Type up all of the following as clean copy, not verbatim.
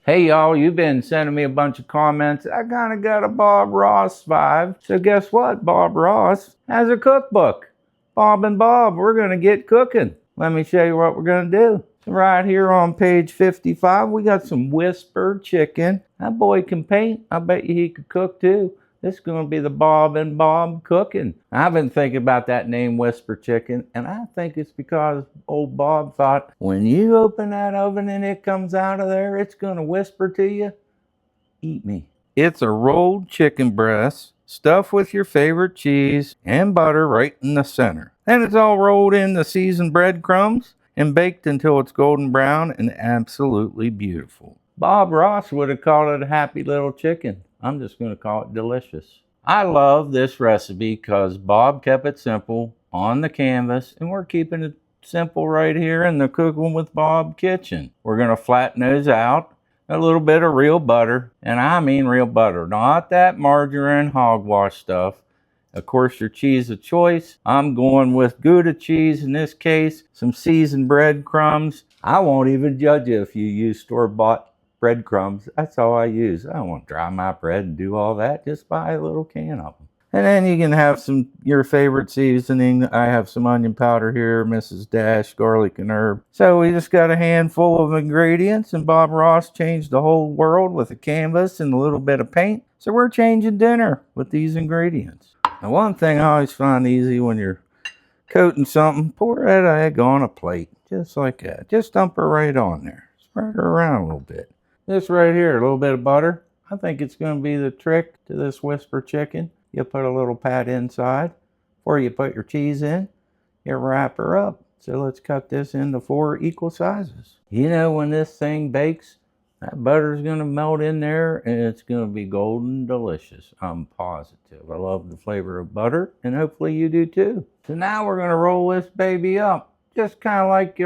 Hey y'all, you've been sending me a bunch of comments. I kind of got a Bob Ross vibe. So guess what? Bob Ross has a cookbook. Bob and Bob, we're going to get cooking. Let me show you what we're going to do. So right here on page 55, we got some whispered chicken. That boy can paint. I bet you he could cook too. This is going to be the Bob and Bob cooking. I've been thinking about that name, Whisper Chicken, and I think it's because old Bob thought, when you open that oven and it comes out of there, it's going to whisper to you, eat me. It's a rolled chicken breast, stuffed with your favorite cheese and butter right in the center. Then it's all rolled in the seasoned breadcrumbs and baked until it's golden brown and absolutely beautiful. Bob Ross would have called it a happy little chicken. I'm just going to call it delicious. I love this recipe because Bob kept it simple on the canvas, and we're keeping it simple right here in the Cooking with Bob kitchen. We're going to flatten those out, a little bit of real butter, and I mean real butter, not that margarine hogwash stuff. Of course, your cheese of choice. I'm going with Gouda cheese in this case, some seasoned breadcrumbs. I won't even judge you if you use store-bought breadcrumbs. That's all I use. I don't want to dry my bread and do all that. Just buy a little can of them. And then you can have your favorite seasoning. I have some onion powder here, Mrs. Dash, garlic and herb. So we just got a handful of ingredients, and Bob Ross changed the whole world with a canvas and a little bit of paint. So we're changing dinner with these ingredients. Now, one thing I always find easy when you're coating something, pour that egg on a plate, just like that. Just dump her right on there. Spread her around a little bit. This right here, a little bit of butter. I think it's going to be the trick to this Whisper chicken. You put a little pat inside before you put your cheese in. You wrap her up. So let's cut this into 4 equal sizes. You know, when this thing bakes, that butter's going to melt in there and it's going to be golden delicious. I'm positive. I love the flavor of butter, and hopefully you do too. So now we're going to roll this baby up. Just kind of like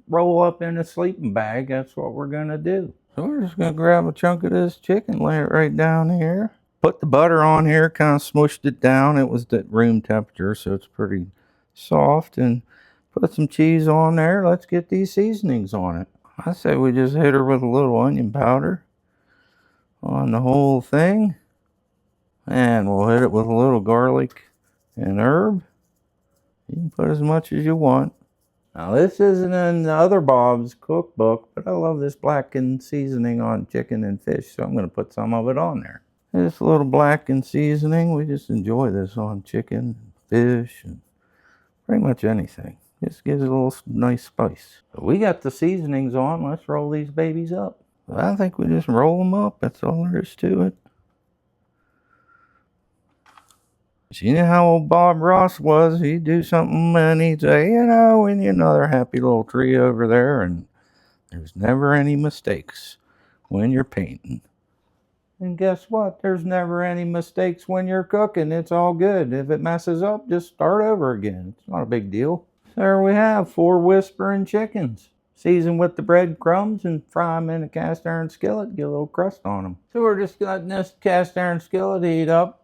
roll up in a sleeping bag. That's what we're going to do. So we're just going to grab a chunk of this chicken, lay it right down here. Put the butter on here, kind of smushed it down. It was at room temperature, so it's pretty soft. And put some cheese on there. Let's get these seasonings on it. I say we just hit her with a little onion powder on the whole thing. And we'll hit it with a little garlic and herb. You can put as much as you want. Now this isn't in the other Bob's cookbook, but I love this blackened seasoning on chicken and fish, so I'm going to put some of it on there. Just a little blackened seasoning. We just enjoy this on chicken, fish, and pretty much anything. Just gives it a little nice spice. But we got the seasonings on. Let's roll these babies up. I think we just roll them up. That's all there is to it. You know how old Bob Ross was? He'd do something and he'd say, you know, we need another happy little tree over there. And there's never any mistakes when you're painting. And guess what? There's never any mistakes when you're cooking. It's all good. If it messes up, just start over again. It's not a big deal. There we have 4 whispering chickens. Season with the breadcrumbs and fry them in a cast iron skillet. Get a little crust on them. So we're just letting this cast iron skillet heat up.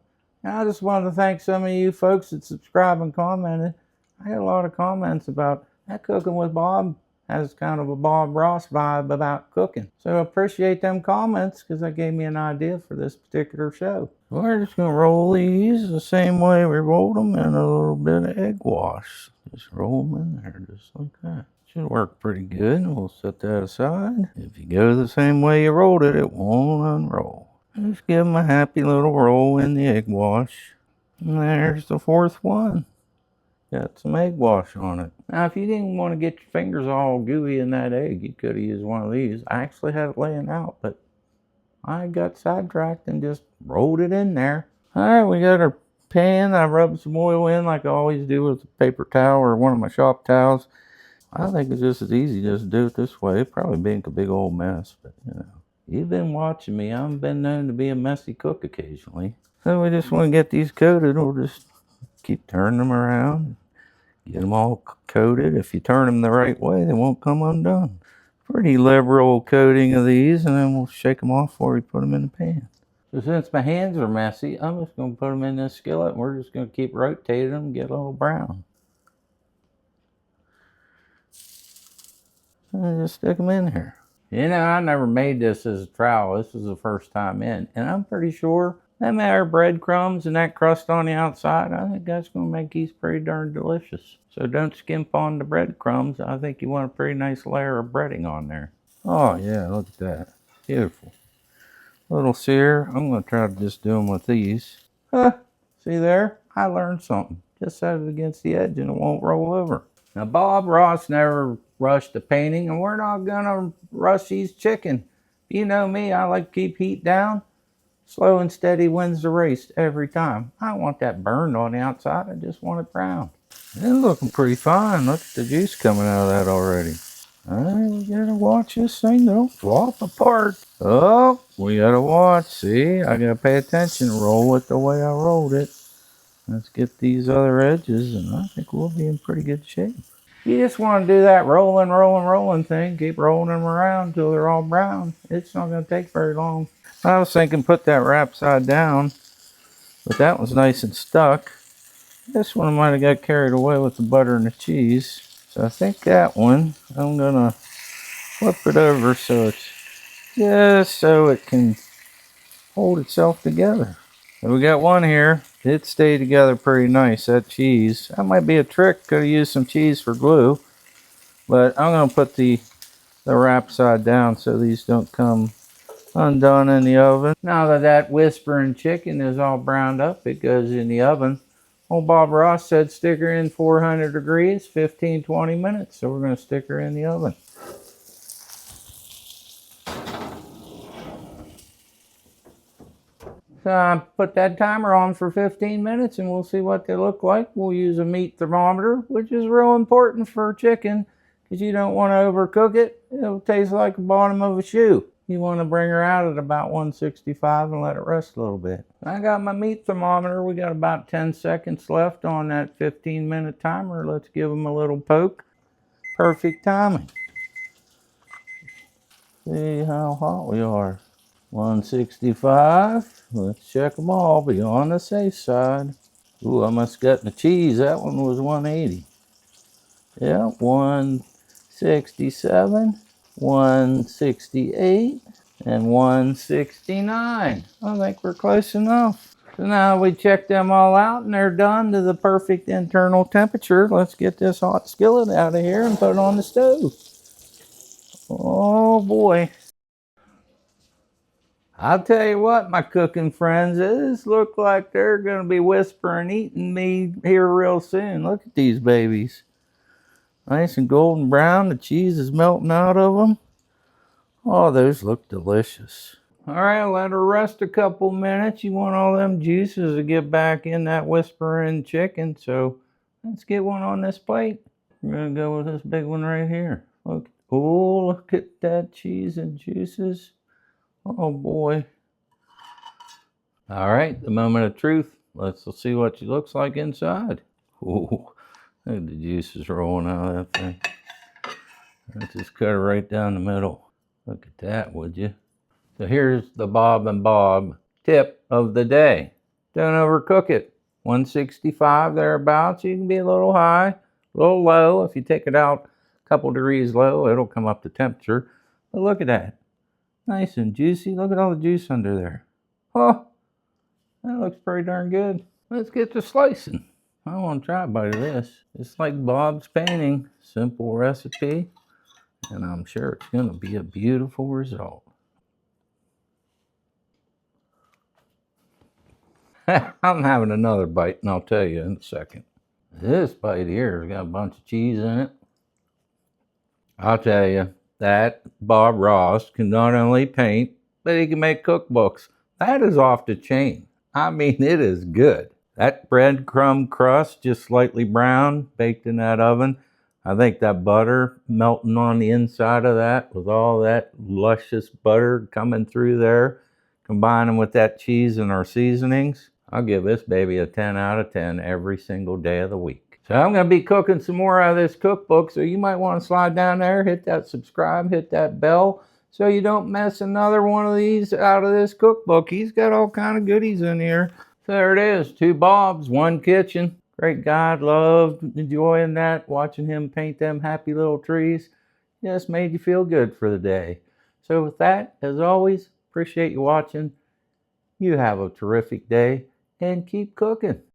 And I just wanted to thank some of you folks that subscribed and commented. I got a lot of comments about that Cooking with Bob has kind of a Bob Ross vibe about cooking. So I appreciate them comments because that gave me an idea for this particular show. We're just going to roll these the same way we rolled them in a little bit of egg wash. Just roll them in there just like that. Should work pretty good. We'll set that aside. If you go the same way you rolled it, it won't unroll. Just give them a happy little roll in the egg wash. And there's the 4th one. Got some egg wash on it. Now, if you didn't want to get your fingers all gooey in that egg, you could have used one of these. I actually had it laying out, but I got sidetracked and just rolled it in there. All right, we got our pan. I rubbed some oil in like I always do with a paper towel or one of my shop towels. I think it's just as easy just to do it this way. It'd probably make a big old mess, but you know. You've been watching me. I've been known to be a messy cook occasionally. So we just want to get these coated. We'll just keep turning them around. Get them all coated. If you turn them the right way, they won't come undone. Pretty liberal coating of these, and then we'll shake them off before we put them in the pan. So since my hands are messy, I'm just going to put them in this skillet, and we're just going to keep rotating them and get a little brown. And just stick them in here. You know, I never made this as a trial. This is the first time in. And I'm pretty sure them there breadcrumbs and that crust on the outside, I think that's going to make these pretty darn delicious. So don't skimp on the breadcrumbs. I think you want a pretty nice layer of breading on there. Oh yeah, look at that. Beautiful. Little sear. I'm going to try to just do them with these. Huh, see there? I learned something. Just set it against the edge and it won't roll over. Now, Bob Ross never rushed the painting, and we're not going to rush these chicken. You know me, I like to keep heat down. Slow and steady wins the race every time. I don't want that burned on the outside. I just want it brown. It's looking pretty fine. Look at the juice coming out of that already. All right, we gotta watch this thing. Don't flop apart. Oh, we gotta watch. See, I gotta pay attention. Roll it the way I rolled it. Let's get these other edges, and I think we'll be in pretty good shape. You just want to do that rolling thing. Keep rolling them around until they're all brown. It's not going to take very long. I was thinking put that wrap side down, but that was nice and stuck. This one might have got carried away with the butter and the cheese. So I think that one, I'm going to flip it over so it's just so it can hold itself together. So we got one here. It stayed together pretty nice, that cheese. That might be a trick. Could have used some cheese for glue. But I'm going to put the wrap side down so these don't come undone in the oven. Now that that whispering chicken is all browned up, it goes in the oven. Old Bob Ross said stick her in 400 degrees, 15-20 minutes. So we're going to stick her in the oven. So I put that timer on for 15 minutes and we'll see what they look like. We'll use a meat thermometer, which is real important for chicken because you don't want to overcook it. It'll taste like the bottom of a shoe. You want to bring her out at about 165 and let it rest a little bit. I got my meat thermometer. We got about 10 seconds left on that 15-minute timer. Let's give them a little poke. Perfect timing. See how hot we are. 165. Let's check them all. Be on the safe side. Ooh, I must have gotten the cheese. That one was 180. Yeah, 167, 168, and 169. I think we're close enough. So now we check them all out and they're done to the perfect internal temperature. Let's get this hot skillet out of here and put it on the stove. Oh boy. I'll tell you what, my cooking friends, this look like they're going to be whispering, eating me here real soon. Look at these babies. Nice and golden brown. The cheese is melting out of them. Oh, those look delicious. All right, let her rest a couple minutes. You want all them juices to get back in that whispering chicken. So let's get one on this plate. We're going to go with this big one right here. Look. Oh, look at that cheese and juices. Oh boy. All right, the moment of truth. Let's see what she looks like inside. Oh, look at the juices rolling out of that thing. Let's just cut her right down the middle. Look at that, would you? So here's the Bob and Bob tip of the day. Don't overcook it. 165 thereabouts. You can be a little high, a little low. If you take it out a couple degrees low, it'll come up to temperature. But look at that. Nice and juicy. Look at all the juice under there. Oh, that looks pretty darn good. Let's get to slicing. I want to try a bite of this. It's like Bob's painting. Simple recipe. And I'm sure it's going to be a beautiful result. I'm having another bite and I'll tell you in a second. This bite here has got a bunch of cheese in it. I'll tell you, that Bob Ross can not only paint, but he can make cookbooks. That is off the chain. I mean, it is good. That breadcrumb crust, just slightly brown, baked in that oven. I think that butter melting on the inside of that with all that luscious butter coming through there, combining with that cheese and our seasonings. I'll give this baby a 10 out of 10 every single day of the week. So I'm going to be cooking some more out of this cookbook, so you might want to slide down there, hit that subscribe, hit that bell, so you don't mess another one of these out of this cookbook. He's got all kind of goodies in here. So there it is, 2 Bobs, 1 kitchen. Great guy, loved enjoying that, watching him paint them happy little trees. Just made you feel good for the day. So with that, as always, appreciate you watching. You have a terrific day and keep cooking.